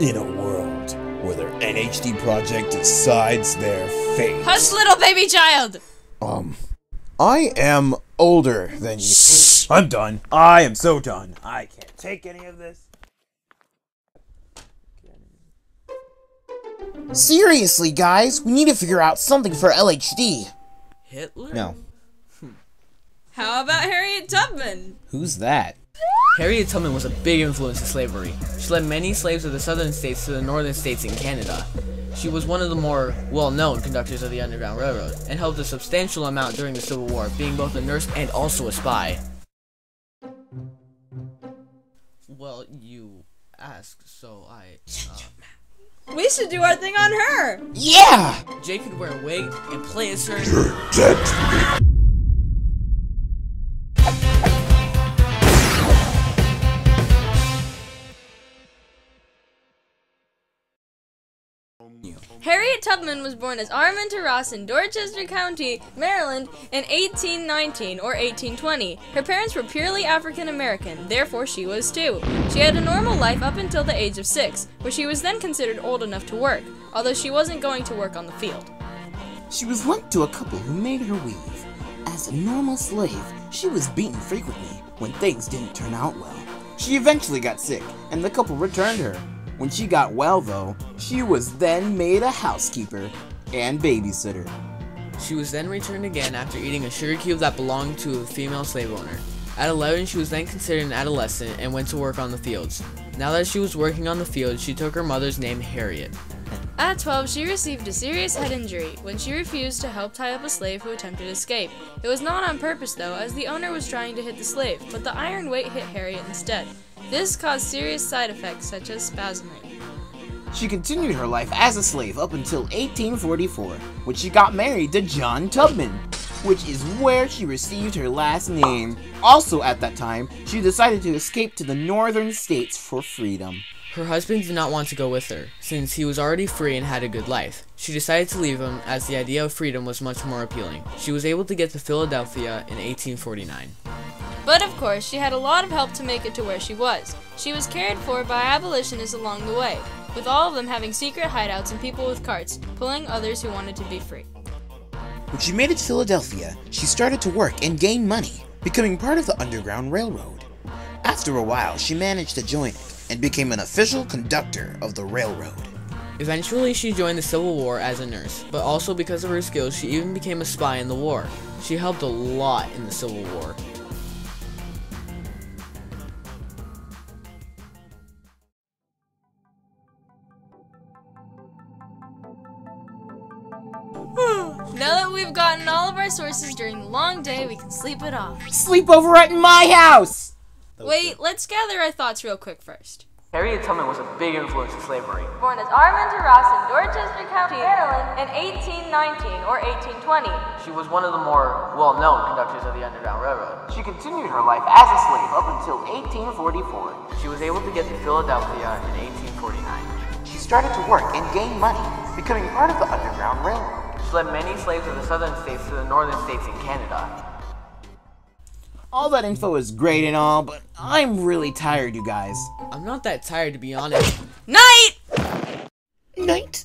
in a world where their LHD project decides their fate. Hush, little baby child! I am older than you. Shh! I'm done. I am so done. I can't take any of this. Seriously, guys, we need to figure out something for LHD. Hitler? No. How about Harriet Tubman? Who's that? Harriet Tubman was a big influence in slavery. She led many slaves of the southern states to the northern states in Canada. She was one of the more well-known conductors of the Underground Railroad, and helped a substantial amount during the Civil War, being both a nurse and also a spy. Well, you asked, so We should do our thing on her! Yeah! Jay could wear a wig and play as her. You're dead to me. Harriet Tubman was born as Arminta Ross in Dorchester County, Maryland in 1819 or 1820. Her parents were purely African American, therefore she was too. She had a normal life up until the age of 6, where she was then considered old enough to work, although she wasn't going to work on the field. She was linked to a couple who made her weave. As a normal slave, she was beaten frequently when things didn't turn out well. She eventually got sick, and the couple returned her. When she got well, though, she was then made a housekeeper and babysitter. She was then returned again after eating a sugar cube that belonged to a female slave owner. At 11, she was then considered an adolescent and went to work on the fields. Now that she was working on the fields, she took her mother's name, Harriet. At 12, she received a serious head injury when she refused to help tie up a slave who attempted to escape. It was not on purpose, though, as the owner was trying to hit the slave, but the iron weight hit Harriet instead. This caused serious side effects such as spasming. She continued her life as a slave up until 1844, when she got married to John Tubman, which is where she received her last name. Also at that time, she decided to escape to the northern states for freedom. Her husband did not want to go with her, since he was already free and had a good life. She decided to leave him, as the idea of freedom was much more appealing. She was able to get to Philadelphia in 1849. But of course, she had a lot of help to make it to where she was. She was cared for by abolitionists along the way, with all of them having secret hideouts and people with carts, pulling others who wanted to be free. When she made it to Philadelphia, she started to work and gain money, becoming part of the Underground Railroad. After a while, she managed to join it, and became an official conductor of the railroad. Eventually, she joined the Civil War as a nurse, but also because of her skills, she even became a spy in the war. She helped a lot in the Civil War. Now that we've gotten all of our sources during the long day, we can sleep it off. Sleep over at my house! Wait, let's gather our thoughts real quick first. Harriet Tubman was a big influence in slavery. Born as Arminta Ross in Dorchester County, Maryland in 1819 or 1820. She was one of the more well-known conductors of the Underground Railroad. She continued her life as a slave up until 1844. She was able to get to Philadelphia in 1849. She started to work and gain money, becoming part of the Underground Railroad. She led many slaves of the southern states to the northern states in Canada. All that info is great and all, but I'm really tired, you guys. I'm not that tired, to be honest. Night! Night.